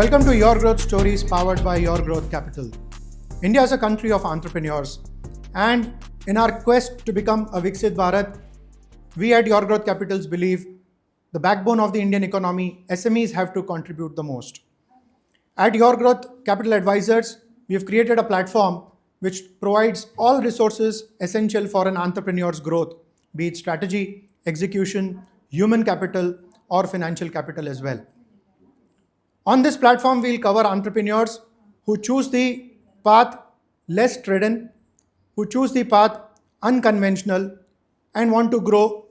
Welcome to Your Growth Stories powered by Your Growth Capital. India is a country of entrepreneurs, and in our quest to become a Viksit Bharat, we at Your Growth Capitals believe the backbone of the Indian economy, SMEs have to contribute the most. At Your Growth Capital Advisors, we have created a platform which provides all resources essential for an entrepreneur's growth, be it strategy, execution, human capital, or financial capital as well. On this platform, we'll cover entrepreneurs who choose the path less trodden, who choose the path unconventional, and want to grow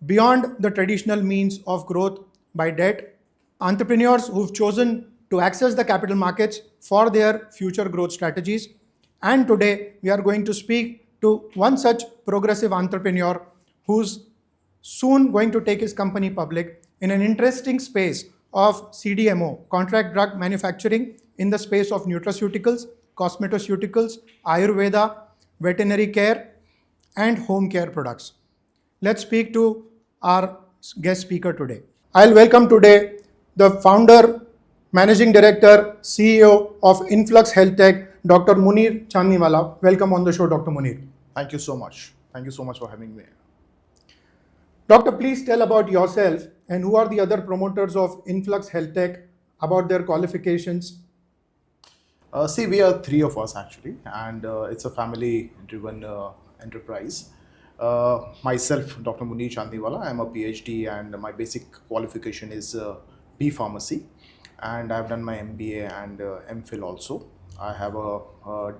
beyond the traditional means of growth by debt. Entrepreneurs who've chosen to access the capital markets for their future growth strategies. And today, we are going to speak to one such progressive entrepreneur who's soon going to take his company public in an interesting space of CDMO, contract drug manufacturing, in the space of nutraceuticals, cosmetoceuticals, Ayurveda, veterinary care, and home care products. Let's speak to our guest speaker today. I'll welcome today the founder, managing director, CEO of Influx Healthtech, Dr. Munir Chandniwala. Welcome on the show, Dr. Munir. Thank you so much. Thank you so much for having me. Doctor, please tell about yourself and who are the other promoters of Influx Healthtech, about their qualifications. We are three of us actually, and it's a family-driven enterprise. Myself, Dr. Munir Chandniwala, I'm a PhD, and my basic qualification is B Pharmacy, and I've done my MBA and MPhil also. I have a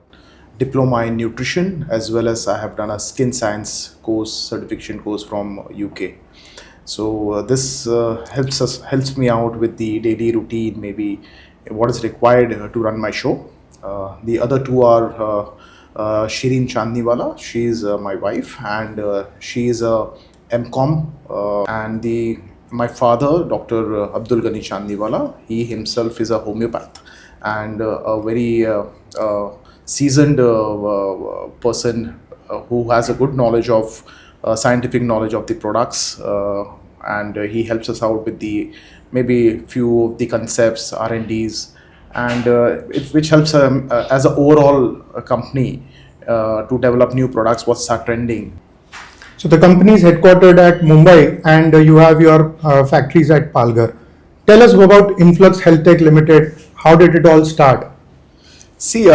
diploma in nutrition, as well as I have done a skin science course, certification course from UK. So this helps me out with the daily routine, maybe what is required to run my show. The other two are Shireen Chandniwala. She is my wife, and she is a MCom. And my father, Dr. Abdul Ghani Chandniwala, he himself is a homeopath and a very seasoned person who has a good knowledge of scientific knowledge of the products, and he helps us out with the maybe few of the concepts, R&Ds, and which helps as an overall company to develop new products, what's are trending. So the company is headquartered at Mumbai, and you have your factories at Palghar. Tell us about Influx Healthtech Limited. How did it all start? See,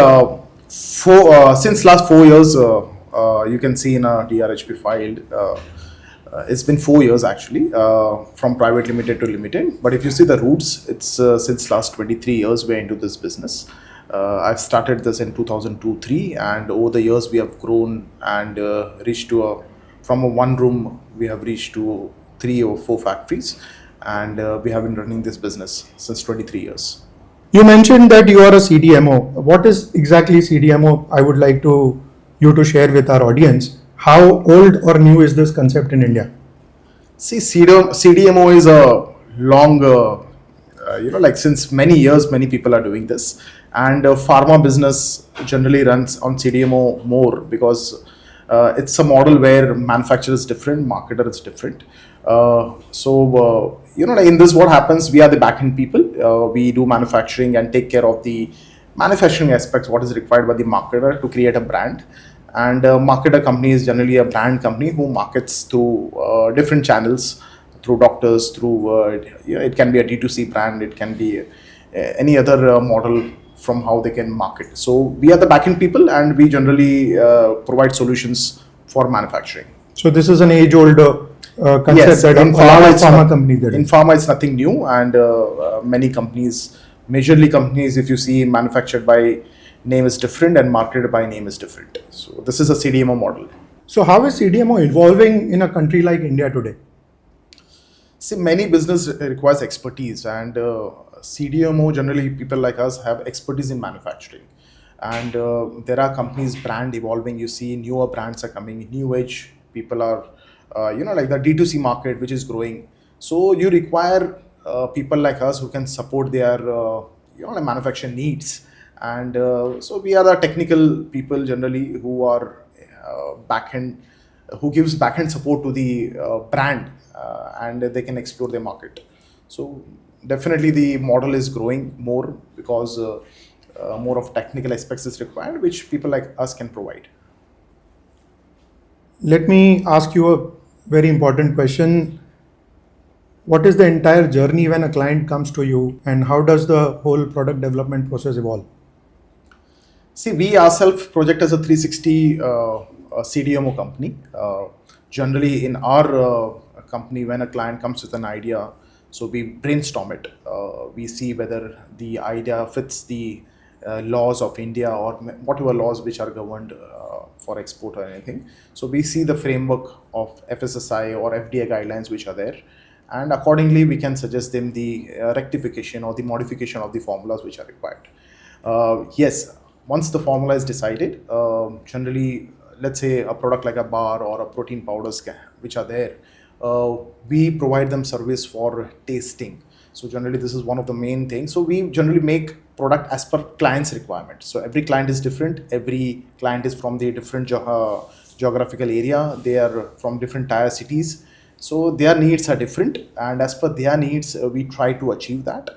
since last 4 years, you can see in a DRHP filed, it's been 4 years actually, from private limited to limited. But if you see the roots, it's since last 23 years we're into this business. I've started this in 2002-03, and over the years we have grown and reached to from a one room we have reached to 3 or 4 factories, and we have been running this business since 23 years. You mentioned that you are a CDMO. What is exactly CDMO? I would like you to share with our audience. How old or new is this concept in India? See, CDMO is a long, like since many years, many people are doing this, and pharma business generally runs on CDMO more because it's a model where manufacturer is different, marketer is different. In this, what happens, we are the back-end people. We do manufacturing and take care of the manufacturing aspects, what is required by the marketer to create a brand. And marketer company is generally a brand company who markets through different channels, through doctors, through it can be a D2C brand, it can be any other model from how they can market. So we are the back-end people, and we generally provide solutions for manufacturing. So this is an age-old concept, yes, that in pharma companies. In pharma, it's nothing new, and many companies, majorly companies, if you see, manufactured by name is different and marketed by name is different. So this is a CDMO model. So how is CDMO evolving in a country like India today? See, many business requires expertise, and CDMO generally people like us have expertise in manufacturing. And there are companies brand evolving. You see newer brands are coming, new age people are, like the D2C market which is growing. So you require people like us who can support their manufacturing needs. And so we are the technical people generally who are backend, who gives backend support to the brand, and they can explore their market. So definitely the model is growing more because more of technical aspects is required, which people like us can provide. Let me ask you a very important question. What is the entire journey when a client comes to you, and how does the whole product development process evolve? See, we ourselves project as a 360 CDMO company. Generally, in our company, when a client comes with an idea, so we brainstorm it. We see whether the idea fits the laws of India or whatever laws which are governed for export or anything. So we see the framework of FSSI or FDA guidelines which are there, and accordingly we can suggest them the rectification or the modification of the formulas which are required. Yes, once the formula is decided, generally, let's say a product like a bar or a protein powders which are there, we provide them service for tasting. So generally, this is one of the main things. So we generally make product as per client's requirement. So every client is different. Every client is from the different geographical area. They are from different tier cities. So their needs are different, and as per their needs, we try to achieve that.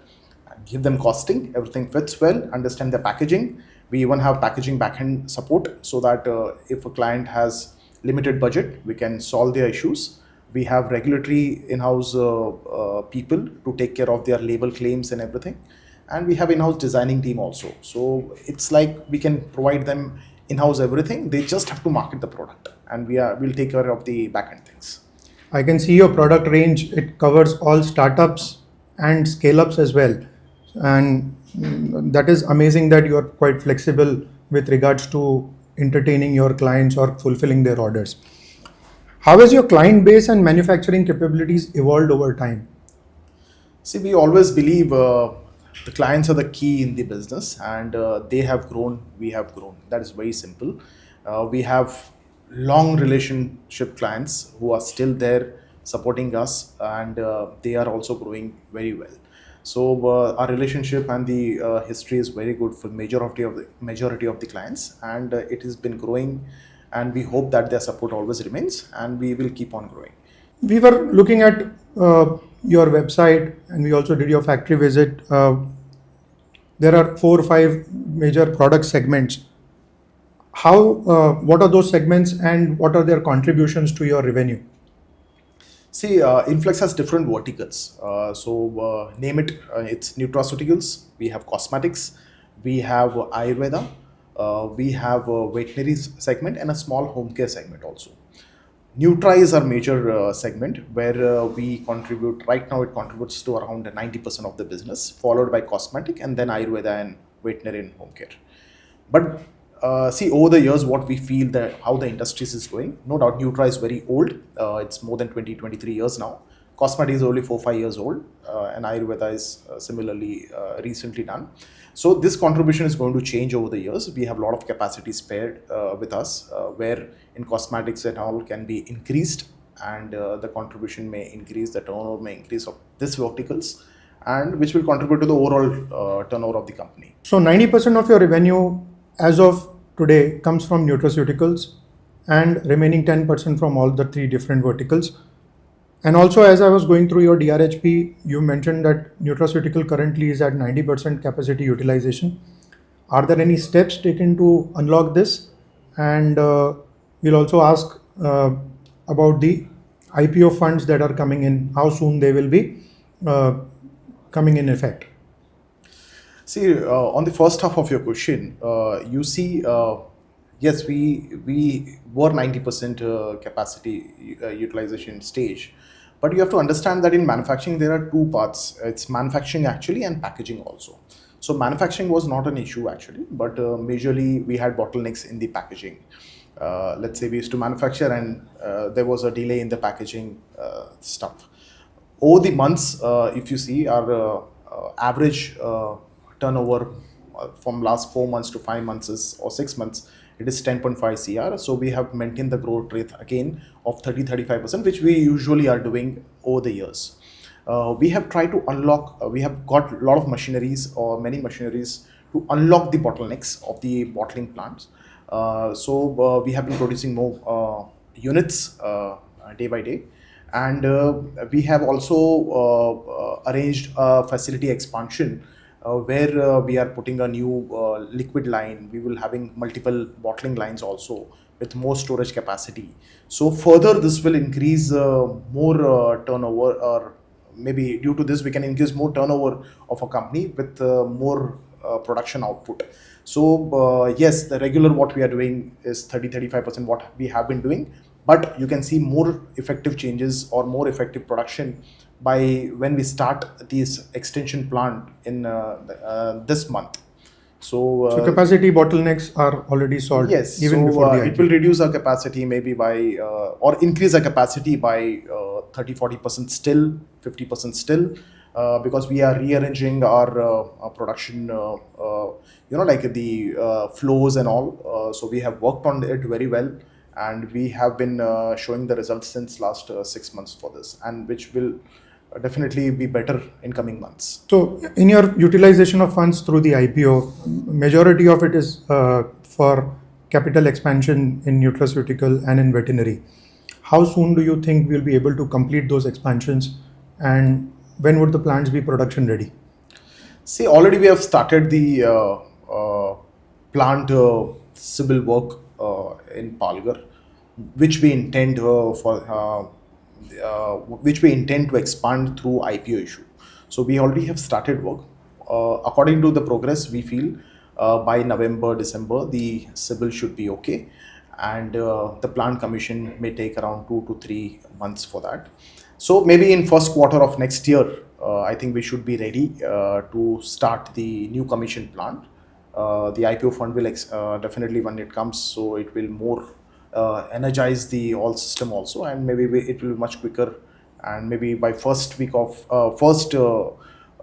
Give them costing, everything fits well, understand the packaging. We even have packaging backend support so that if a client has limited budget, we can solve their issues. We have regulatory in-house people to take care of their label claims and everything, and we have in-house designing team also. So it's like we can provide them in-house everything. They just have to market the product, and we'll take care of the backend things. I can see your product range. It covers all startups and scale ups as well. And that is amazing that you are quite flexible with regards to entertaining your clients or fulfilling their orders. How has your client base and manufacturing capabilities evolved over time? See, we always believe the clients are the key in the business, and they have grown, we have grown. That is very simple. We have long relationship clients who are still there supporting us, and they are also growing very well. So our relationship and the history is very good for majority of the clients, and it has been growing. And we hope that their support always remains, and we will keep on growing. We were looking at your website, and we also did your factory visit. There are 4 or 5 major product segments. What are those segments, and what are their contributions to your revenue? See, Influx has different verticals. Name it, it's nutraceuticals, we have cosmetics, we have Ayurveda, we have a veterinary segment and a small home care segment also. Nutra is our major segment where we contribute, right now it contributes to around 90% of the business, followed by cosmetic and then Ayurveda and veterinary and home care. But see, over the years, what we feel that how the industry is going, no doubt Nutra is very old. It's more than 23 years now. Cosmetic is only 4-5 years old, and Ayurveda is similarly recently done. So this contribution is going to change over the years. We have a lot of capacity spared with us, where in cosmetics and all can be increased, and the contribution may increase, the turnover may increase of this verticals, and which will contribute to the overall turnover of the company. So 90% of your revenue as of today comes from nutraceuticals, and remaining 10% from all the 3 different verticals. And also, as I was going through your DRHP, you mentioned that nutraceutical currently is at 90% capacity utilization. Are there any steps taken to unlock this? And we'll also ask about the IPO funds that are coming in, how soon they will be coming in effect. See, on the first half of your question, you see, yes, we were 90% capacity utilization stage, but you have to understand that in manufacturing there are 2 parts. It's manufacturing actually and packaging also. So manufacturing was not an issue actually, but majorly we had bottlenecks in the packaging. Let's say we used to manufacture and there was a delay in the packaging stuff. Over the months, if you see our average turnover from last 4 months to 5 months or 6 months, it is 10.5 CR. So we have maintained the growth rate again of 30-35%, which we usually are doing over the years. We have tried to unlock, we have got a lot of machineries or many machineries to unlock the bottlenecks of the bottling plants. We have been producing more units day by day, And we have also arranged a facility expansion where we are putting a new liquid line. We will having multiple bottling lines also with more storage capacity. So further, this will increase more turnover, or maybe due to this we can increase more turnover of a company with more production output. So yes, the regular what we are doing is 30-35% what we have been doing, but you can see more effective changes or more effective production by when we start this extension plant in this month. So So capacity bottlenecks are already solved yes, even so before the it will IPO. reduce our capacity maybe by or increase our capacity by 30-40% still, 50% still, because we are rearranging our production, like the flows and all. So we have worked on it very well, and we have been showing the results since last 6 months for this, and which will definitely be better in coming months. So in your utilization of funds through the IPO, majority of it is for capital expansion in nutraceutical and in veterinary. How soon do you think we'll be able to complete those expansions, and when would the plants be production ready? See, already we have started the plant civil work in Palghar, which we intend which we intend to expand through IPO issue. So we already have started work. According to the progress, we feel by November, December, the civil should be okay, and the plant commission may take around 2 to 3 months for that. So maybe in first quarter of next year, I think we should be ready to start the new commission plant. The IPO fund will definitely when it comes, so it will more energize the all system also, and maybe it will be much quicker. And maybe by first week of first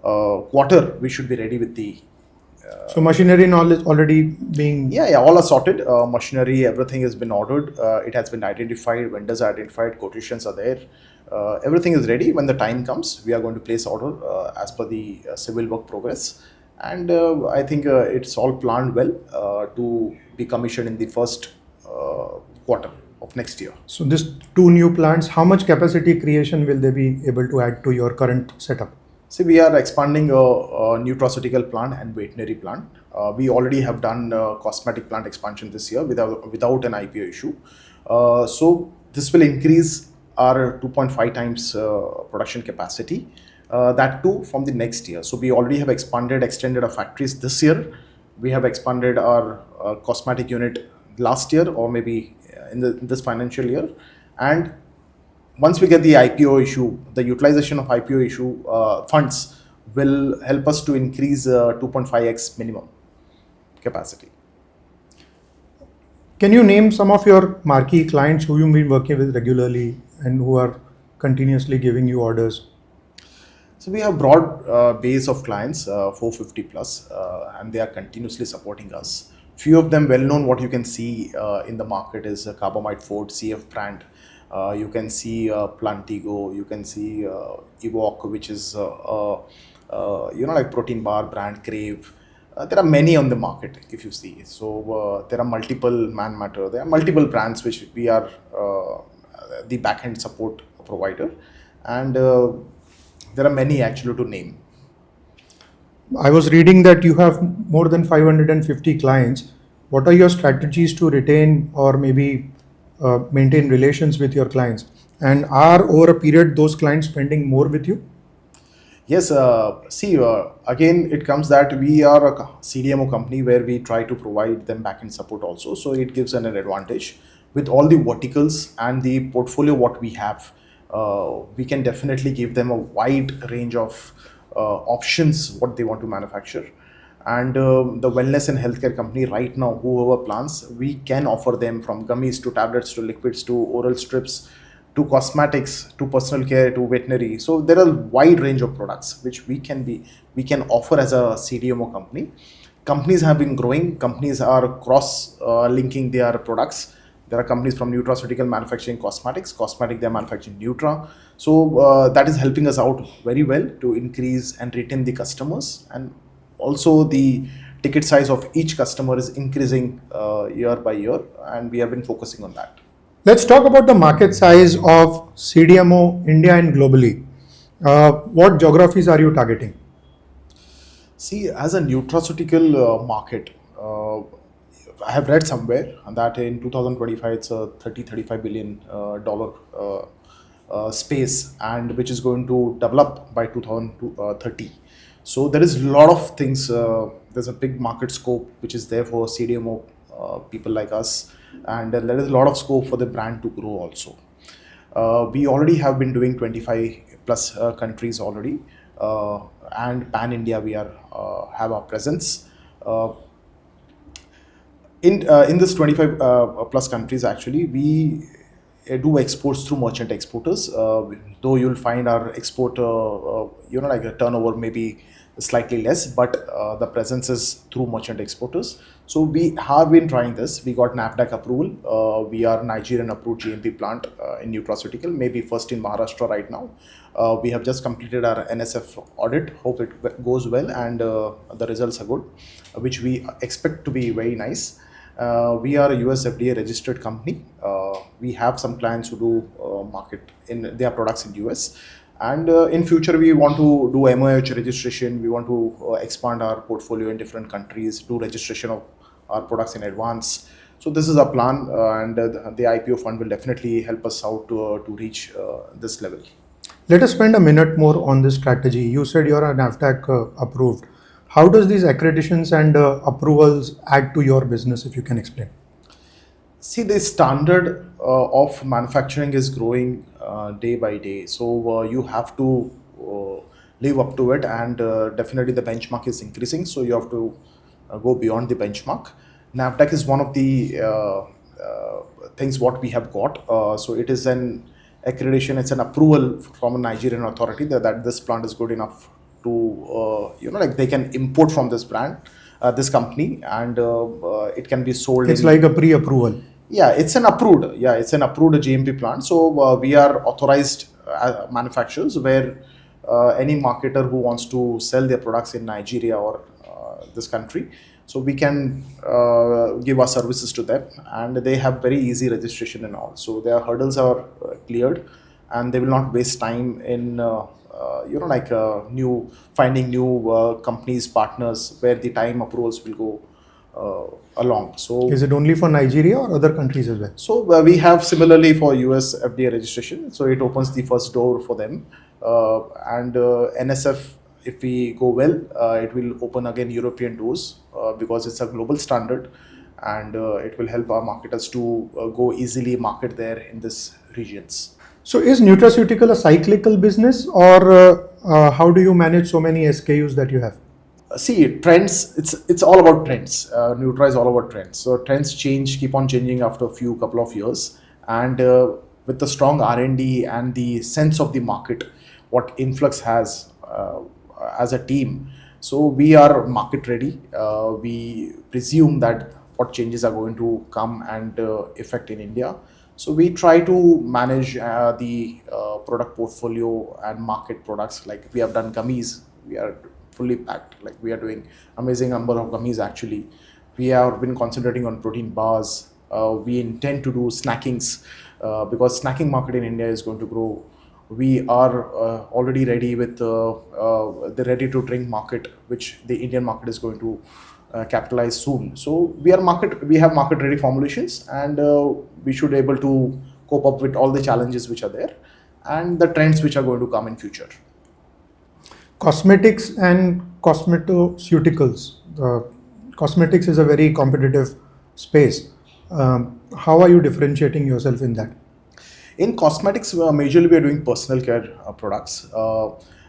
quarter, we should be ready with the. So machinery and all is already being. Yeah, all are sorted. Machinery, everything has been ordered. It has been identified. Vendors are identified. Quotations are there. Everything is ready. When the time comes, we are going to place order as per the civil work progress. And I think it's all planned well to be commissioned in the first quarter of next year. So these two new plants, how much capacity creation will they be able to add to your current setup? See, we are expanding a nutraceutical plant and veterinary plant. We already have done cosmetic plant expansion this year without an IPO issue. So this will increase our 2.5 times production capacity. That too from the next year. So we already have extended our factories this year. We have expanded our cosmetic unit last year, or maybe in this financial year. And once we get the IPO issue, the utilization of IPO issue funds will help us to increase 2.5x minimum capacity. Can you name some of your marquee clients who you've been working with regularly and who are continuously giving you orders? So we have broad base of clients, 450 plus, and they are continuously supporting us. Few of them well known, what you can see in the market is Carbamide Ford, CF brand. You can see Plantigo, you can see Evoque, which is like protein bar brand, Crave. There are many on the market if you see. So there are multiple Man Matter. There are multiple brands which we are the back-end support provider, and there are many actually to name. I was reading that you have more than 550 clients. What are your strategies to retain or maybe maintain relations with your clients? And are over a period those clients spending more with you? Yes, again, it comes that we are a CDMO company where we try to provide them back-end support also. So it gives an advantage with all the verticals and the portfolio what we have. We can definitely give them a wide range of options what they want to manufacture. And the wellness and healthcare company right now, whoever plans, we can offer them from gummies to tablets to liquids to oral strips to cosmetics to personal care to veterinary. So there are a wide range of products which we can offer as a CDMO company. Companies have been growing. Companies are cross linking their products. There are companies from nutraceutical manufacturing cosmetic they're manufacturing Nutra. So that is helping us out very well to increase and retain the customers, and also the ticket size of each customer is increasing year by year, and we have been focusing on that. Let's talk about the market size of CDMO India and globally. What geographies are you targeting? See, as a nutraceutical market, I have read somewhere that in 2025 it's a 35 billion dollar space, and which is going to develop by 2030. So there is a lot of things. There's a big market scope which is there for CDMO people like us, and there is a lot of scope for the brand to grow also. We already have been doing 25 plus countries already, and pan India we are have our presence. Uh, in this 25 plus countries, actually we do exports through merchant exporters, though you'll find our export like a turnover maybe slightly less, but the presence is through merchant exporters. So we have been trying this. We got NAFDAC approval. We are Nigerian approved GMP plant in nutraceutical, maybe first in Maharashtra right now. We have just completed our NSF audit. Hope it goes well, and the results are good, which we expect to be very nice. We are a US FDA registered company. We have some clients who do market in their products in US, and in future we want to do MOH registration. We want to expand our portfolio in different countries, do registration of our products in advance. So this is our plan, and the IPO fund will definitely help us out to reach this level. Let us spend a minute more on this strategy. You said you are NAFDAC approved. How does these accreditations and approvals add to your business, if you can explain? See, the standard of manufacturing is growing day by day. So you have to live up to it, and definitely the benchmark is increasing. So you have to go beyond the benchmark. NAFDAC is one of the things what we have got. So it is an accreditation, it's an approval from a Nigerian authority that this plant is good enough to, like they can import from this brand, this company, and it can be sold. It's like a pre-approval. Yeah, it's an approved. Yeah, it's an approved GMP plant. So we are authorized manufacturers where any marketer who wants to sell their products in Nigeria or this country, so we can give our services to them, and they have very easy registration and all. So their hurdles are cleared, and they will not waste time in finding new companies, partners, where the time approvals will go along. So is it only for Nigeria or other countries as well? So we have similarly for US FDA registration. So it opens the first door for them, and NSF. If we go well, it will open again European doors because it's a global standard, and it will help our marketers to go easily market there in these regions. So is nutraceutical a cyclical business, or how do you manage so many SKUs that you have? See, trends, it's all about trends. Nutra is all about trends. So trends change, keep on changing after a couple of years, and with the strong R&D and the sense of the market, what Influx has as a team. So we are market ready. We presume that what changes are going to come and affect in India. So we try to manage the product portfolio and market products. Like we have done gummies, we are fully packed. Like we are doing amazing number of gummies actually. We have been concentrating on protein bars. We intend to do snackings because snacking market in India is going to grow. We are already ready with the ready to drink market, which the Indian market is going to capitalize soon. So we have market ready formulations, and we should be able to cope up with all the challenges which are there and the trends which are going to come in future. Cosmetics and cosmetoceuticals. Cosmetics is a very competitive space. How are you differentiating yourself in that? In cosmetics, majorly we are doing personal care products.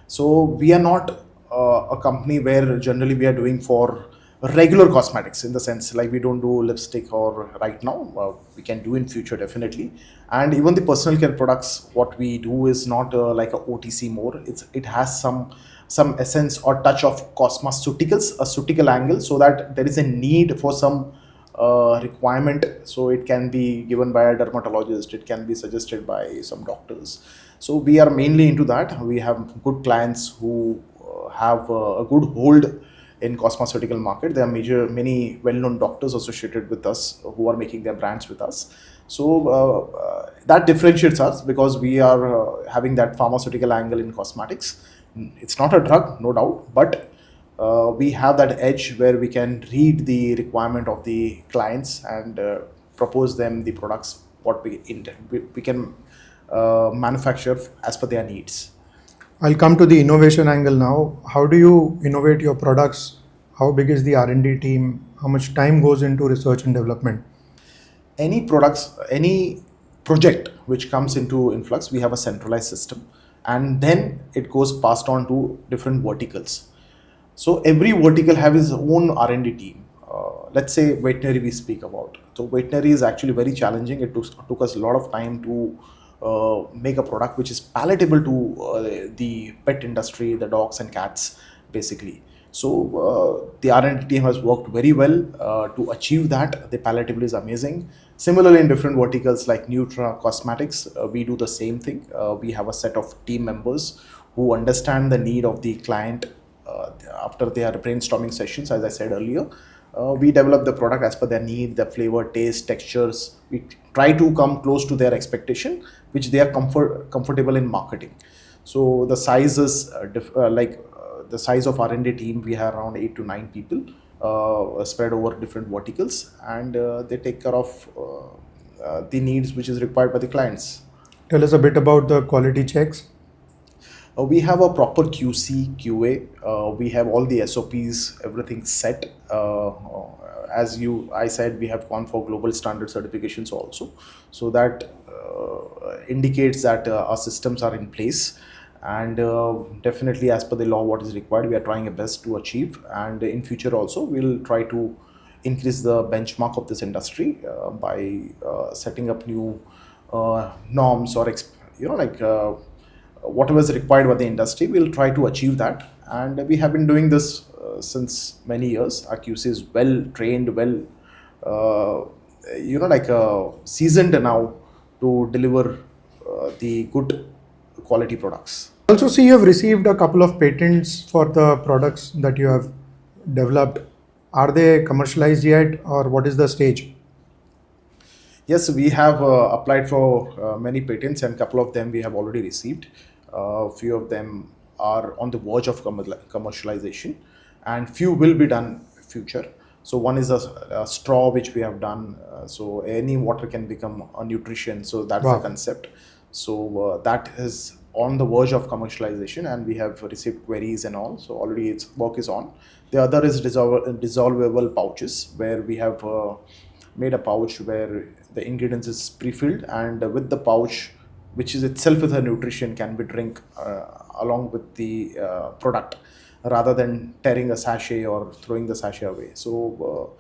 So we are not a company where generally we are doing for regular cosmetics, in the sense like we don't do lipstick or right now. We can do in future definitely. And even the personal care products, what we do is not like a OTC more. It has some essence or touch of cosmeceuticals, a ceutical angle, so that there is a need for some requirement. So it can be given by a dermatologist, it can be suggested by some doctors. So we are mainly into that. We have good clients who have a good hold in cosmeceutical market. There are many well-known doctors associated with us who are making their brands with us. So that differentiates us because we are having that pharmaceutical angle in cosmetics. It's not a drug, no doubt, but we have that edge where we can read the requirement of the clients and propose them the products what we intend. We can manufacture as per their needs. I'll come to the innovation angle now. How do you innovate your products? How big is the R&D team? How much time goes into research and development? Any products, any project which comes into Influx, we have a centralized system, and then it goes passed on to different verticals. So every vertical have its own R&D team. Let's say veterinary we speak about. So veterinary is actually very challenging. It took us a lot of time to make a product which is palatable to the pet industry, the dogs and cats, basically. So the R&D team has worked very well to achieve that. The palatability is amazing. Similarly, in different verticals like Nutra Cosmetics, we do the same thing. We have a set of team members who understand the need of the client after their brainstorming sessions, as I said earlier. We develop the product as per their need, the flavor, taste, textures. We try to come close to their expectation, which they are comfortable in marketing. So the size is the size of R&D team. We have around 8 to 9 people spread over different verticals, and they take care of the needs which is required by the clients. Tell us a bit about the quality checks. We have a proper QC, QA. We have all the SOPs, everything set. I said, we have gone for global standard certifications also. So that indicates that our systems are in place. And definitely as per the law, what is required, we are trying our best to achieve. And in future also, we'll try to increase the benchmark of this industry by setting up new norms or, whatever is required by the industry. We'll try to achieve that. And we have been doing this since many years. Our QC is well trained, seasoned now to deliver the good quality products. I also see you have received a couple of patents for the products that you have developed. Are they commercialized yet, or what is the stage? Yes, we have applied for many patents, and a couple of them we have already received. A few of them are on the verge of commercialization, and few will be done future. So one is a straw which we have done. So any water can become a nutrition. So that's the concept. So that is on the verge of commercialization, and we have received queries and all. So already its work is on. The other is dissolvable pouches, where we have made a pouch where the ingredients is pre-filled, and with the pouch, which is itself with a nutrition, can be drink along with the product, rather than tearing a sachet or throwing the sachet away. So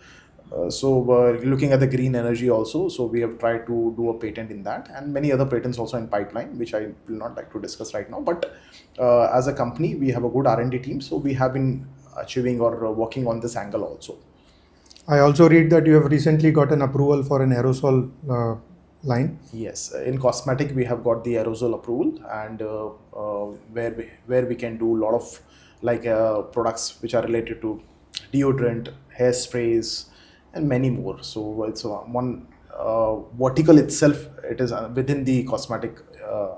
looking at the green energy also, so we have tried to do a patent in that, and many other patents also in pipeline, which I will not like to discuss right now. But as a company, we have a good R&D team, so we have been achieving or working on this angle also. I also read that you have recently got an approval for an aerosol line. Yes, in cosmetic we have got the aerosol approval, and where we can do a lot of products which are related to deodorant, hairsprays, and many more. So it's one vertical itself. It is within the cosmetic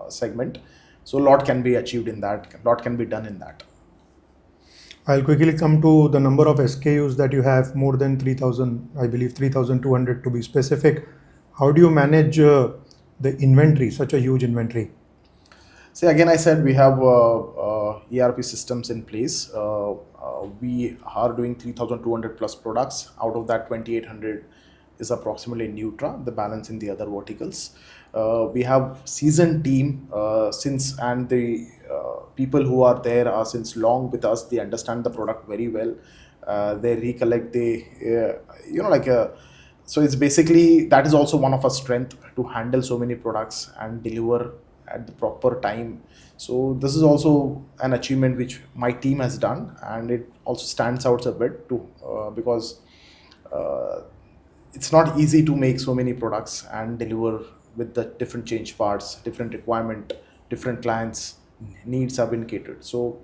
segment. So a lot can be achieved in that. A lot can be done in that. I'll quickly come to the number of SKUs that you have, more than 3,000, I believe 3,200 to be specific. How do you manage the inventory, such a huge inventory? See, again, I said we have ERP systems in place. We are doing 3,200 plus products. Out of that, 2,800 is approximately Nutra, the balance in the other verticals. We have seasoned team and the people who are there are since long with us. They understand the product very well. They recollect, so it's basically, that is also one of our strength, to handle so many products and deliver at the proper time. So this is also an achievement which my team has done, and it also stands out a bit too, because it's not easy to make so many products and deliver with the different change parts, different requirement, different clients needs have been catered. So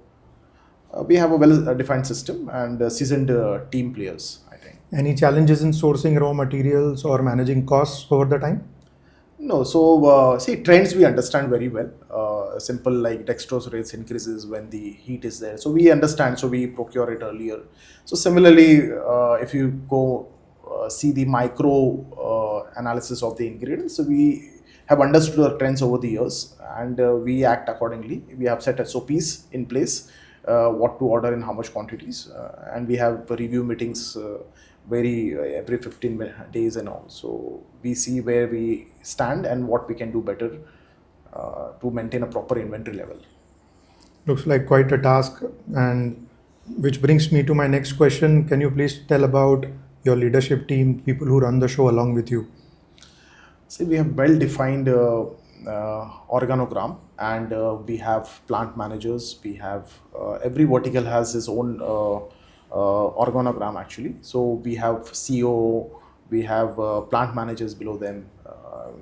we have a well-defined system and seasoned team players, I think. Any challenges in sourcing raw materials or managing costs over the time? No, so see, trends we understand very well. Simple like dextrose rates increases when the heat is there. So we understand, so we procure it earlier. So similarly, if you go see the micro analysis of the ingredients, so we have understood the trends over the years, and we act accordingly. We have set SOPs in place, what to order in how much quantities, and we have review meetings every 15 days and all. So we see where we stand and what we can do better to maintain a proper inventory level. Looks like quite a task, and which brings me to my next question. Can you please tell about your leadership team, people who run the show along with you? See, we have well-defined organogram, and we have plant managers. We have every vertical has its own organogram actually. So we have CEO, we have plant managers below them,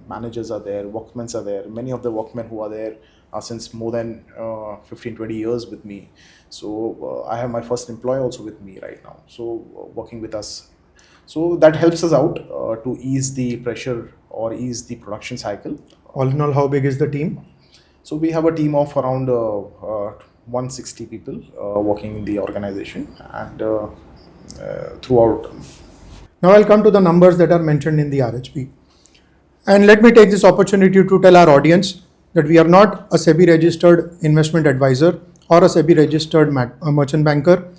managers are there, workmen are there. Many of the workmen who are there are since more than 15-20 years with me. So I have my first employee also with me right now, so working with us. So that helps us out to ease the pressure or ease the production cycle. All in all, how big is the team? So we have a team of around 160 people working in the organization, and throughout. Now I'll come to the numbers that are mentioned in the RHP. And let me take this opportunity to tell our audience that we are not a SEBI-registered investment advisor or a SEBI-registered merchant banker.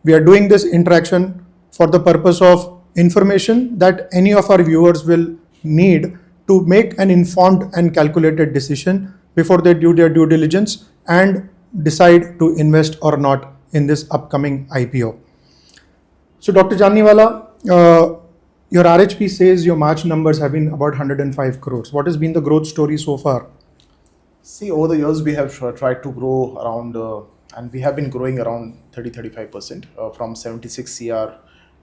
We are doing this interaction for the purpose of information that any of our viewers will need to make an informed and calculated decision before they do their due diligence and decide to invest or not in this upcoming IPO. So Dr. Chandniwala, your RHP says your March numbers have been about 105 crores. What has been the growth story so far? See, over the years we have tried to grow around, and we have been growing around 30-35% from 76 CR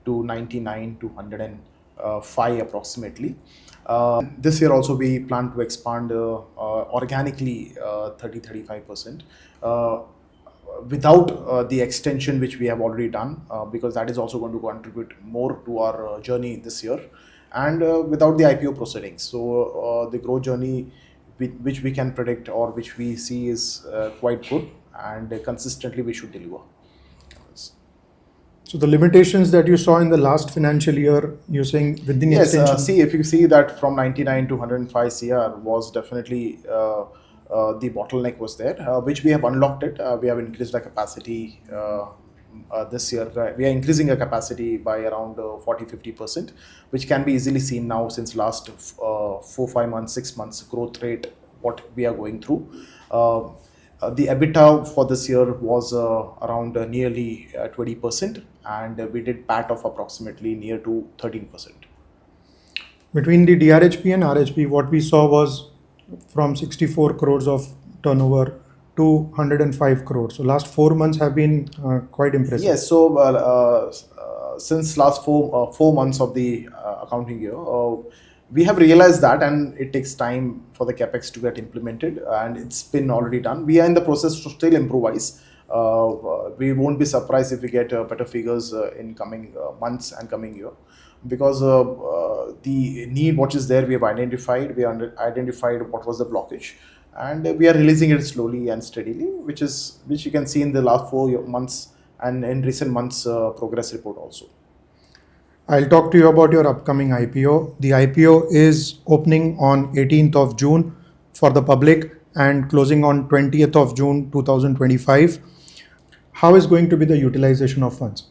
to 99 to 105 approximately. This year also we plan to expand organically 30-35% without the extension which we have already done, because that is also going to contribute more to our journey this year, and without the IPO proceedings. So the growth journey which we can predict or which we see is quite good, and consistently we should deliver. So the limitations that you saw in the last financial year, you're saying within the extension? See, if you see that from 99 to 105 CR was definitely the bottleneck was there, which we have unlocked it. We have increased our capacity this year. We are increasing our capacity by around 40-50%, which can be easily seen now since last 4-5 months, 6 months growth rate, what we are going through. The EBITDA for this year was around nearly 20%, and we did PAT of approximately near to 13%. Between the DRHP and RHP, what we saw was from 64 crores of turnover to 105 crores. So last 4 months have been quite impressive. Yes, so since last 4 months of the accounting year, we have realized that, and it takes time for the capex to get implemented, and it's been already done. We are in the process to still improvise. We won't be surprised if we get better figures in coming months and coming year, because the need what is there we have identified. We identified what was the blockage, and we are releasing it slowly and steadily, which you can see in the last 4 months and in recent months progress report also. I'll talk to you about your upcoming IPO. The IPO is opening on 18th of June for the public and closing on 20th of June 2025. How is going to be the utilization of funds?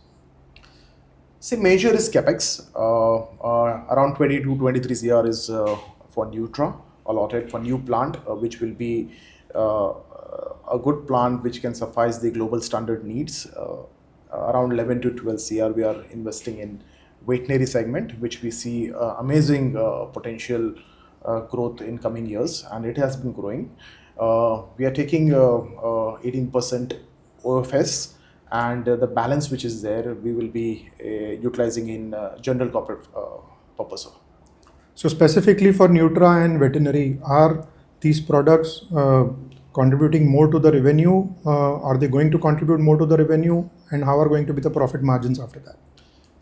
See, major is capex. Around 22-23 CR is for Nutra, allotted for new plant, which will be a good plant which can suffice the global standard needs. Around 11-12 CR we are investing in veterinary segment, which we see amazing potential growth in coming years, and it has been growing. We are taking 18% OFS, and the balance which is there we will be utilizing in general corporate purpose. So specifically for Nutra and veterinary, are these products contributing more to the revenue? Are they going to contribute more to the revenue, and how are going to be the profit margins after that?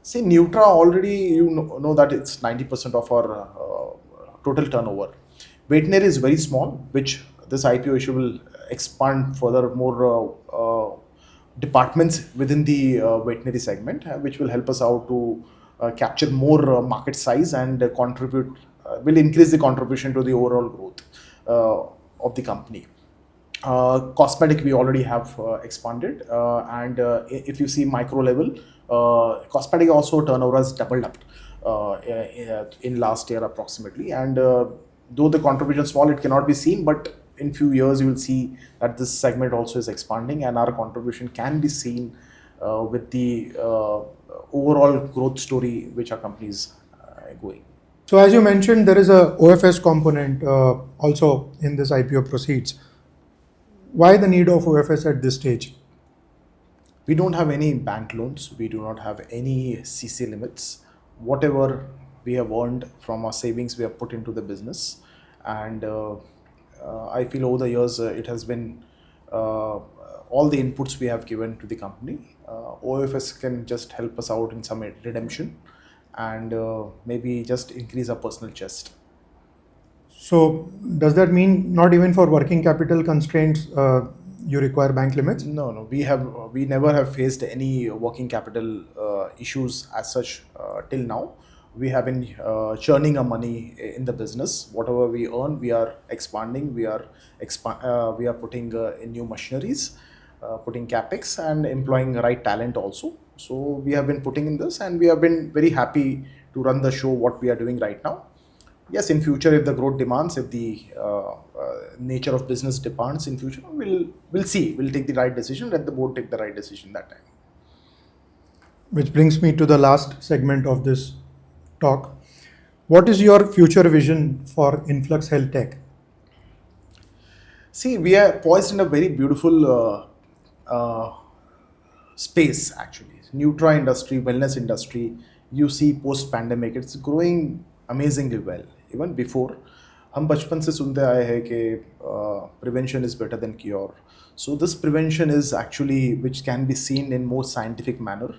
See, Nutra already, you know that it's 90% of our total turnover. Veterinary is very small, which this IPO issue will expand further more departments within the veterinary segment, which will help us out to capture more market size and will increase the contribution to the overall growth of the company. Cosmetic we already have expanded, and if you see micro level, cosmetic also turnover has doubled up in last year approximately, and though the contribution is small, it cannot be seen, but in few years you will see that this segment also is expanding and our contribution can be seen with the overall growth story which our company is going. So as you mentioned, there is a OFS component also in this IPO proceeds. Why the need of OFS at this stage? We don't have any bank loans. We do not have any CC limits. Whatever we have earned from our savings, we have put into the business. And I feel over the years, it has been all the inputs we have given to the company. OFS can just help us out in some redemption and maybe just increase our personal chest. So does that mean not even for working capital constraints you require bank limits? No. We never have faced any working capital issues as such till now. We have been churning our money in the business. Whatever we earn, we are expanding. We are putting in new machineries, putting capex and employing right talent also. So we have been putting in this, and we have been very happy to run the show what we are doing right now. Yes, in future, if the growth demands, if the nature of business demands in future, we'll see. We'll take the right decision. Let the board take the right decision that time. Which brings me to the last segment of this talk. What is your future vision for Influx Healthtech? See, we are poised in a very beautiful space actually. Nutra industry, wellness industry. You see, post-pandemic, it's growing amazingly well. Even before, हम बचपन से सुनते आए हैं कि prevention is better than cure. So this prevention is actually which can be seen in more scientific manner.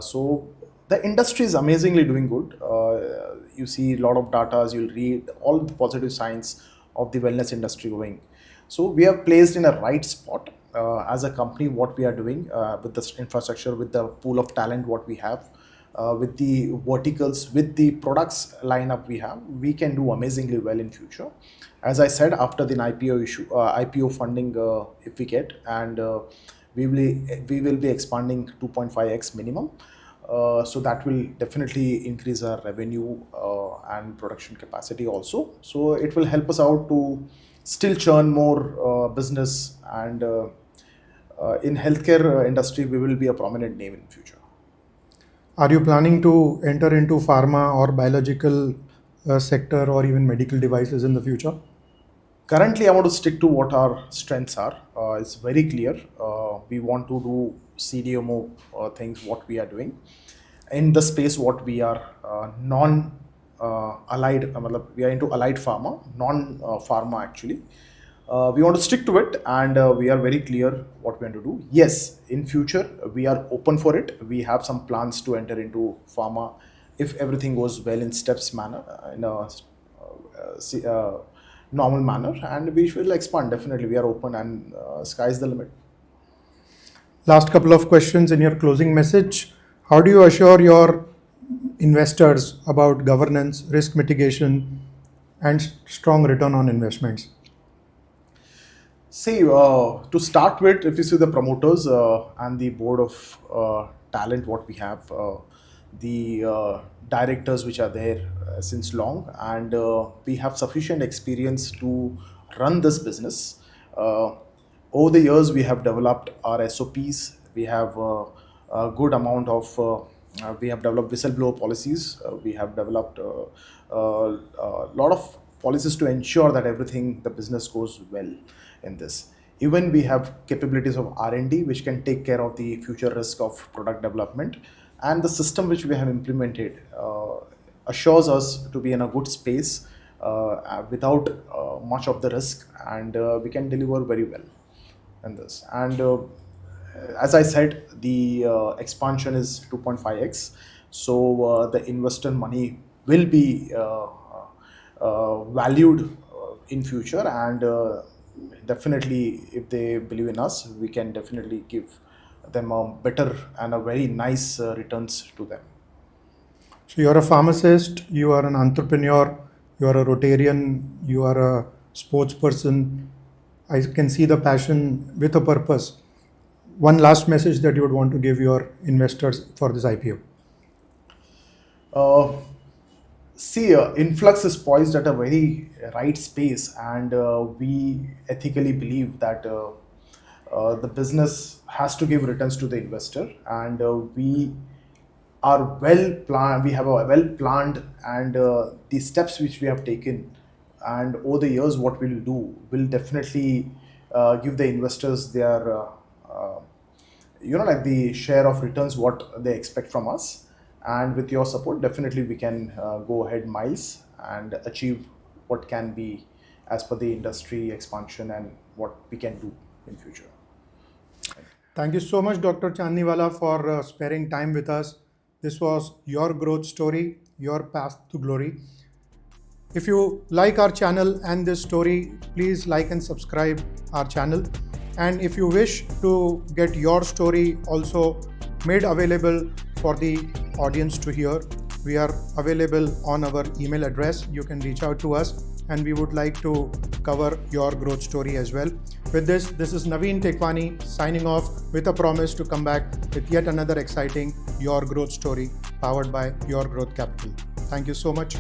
So the industry is amazingly doing good. You see a lot of data, you'll read all the positive signs of the wellness industry going. So we are placed in a right spot as a company. What we are doing with the infrastructure, with the pool of talent, what we have. With the verticals, with the products lineup we have, we can do amazingly well in future. As I said, after the IPO funding, if we get, and we will be expanding 2.5x minimum. So that will definitely increase our revenue and production capacity also. So it will help us out to still churn more business, and in healthcare industry, we will be a prominent name in future. Are you planning to enter into pharma or biological sector or even medical devices in the future? Currently, I want to stick to what our strengths are. It's very clear. We want to do CDMO things, what we are doing. In the space, what we are non-allied, we are into allied pharma, non-pharma actually. We want to stick to it, and we are very clear what we want to do. Yes, in future, we are open for it. We have some plans to enter into pharma if everything goes well in steps manner, in a normal manner, and we will expand. Definitely, we are open, and sky's the limit. Last couple of questions in your closing message. How do you assure your investors about governance, risk mitigation, and strong return on investments? See, to start with, if you see the promoters and the board of talent, what we have, the directors which are there since long, and we have sufficient experience to run this business. Over the years, we have developed our SOPs. We have a good amount of, we have developed whistleblower policies. We have developed a lot of policies to ensure that everything, the business goes well in this. Even we have capabilities of R&D which can take care of the future risk of product development, and the system which we have implemented assures us to be in a good space without much of the risk, and we can deliver very well in this. And as I said, the expansion is 2.5x, so the investor money will be valued in future, and definitely if they believe in us, we can definitely give them a better and a very nice returns to them. So you're a pharmacist, you are an entrepreneur, you are a Rotarian, you are a sports person. I can see the passion with a purpose. One last message that you would want to give your investors for this IPO. Uh, See, Influx is poised at a very right space, and we ethically believe that the business has to give returns to the investor, and we are well planned. We have a well planned, and the steps which we have taken, and over the years, what we'll do will definitely give the investors their like the share of returns what they expect from us, and with your support definitely we can go ahead miles and achieve what can be as per the industry expansion and what we can do in future. Thank you so much, Dr. Chandniwala, for sparing time with us. This was your growth story, your path to glory. If you like our channel and this story, please like and subscribe our channel. And if you wish to get your story also made available for the audience to hear, we are available on our email address. You can reach out to us, and we would like to cover your growth story as well. With this is Naveen Tekwani signing off with a promise to come back with yet another exciting Your Growth story powered by Your Growth Capital. Thank you so much.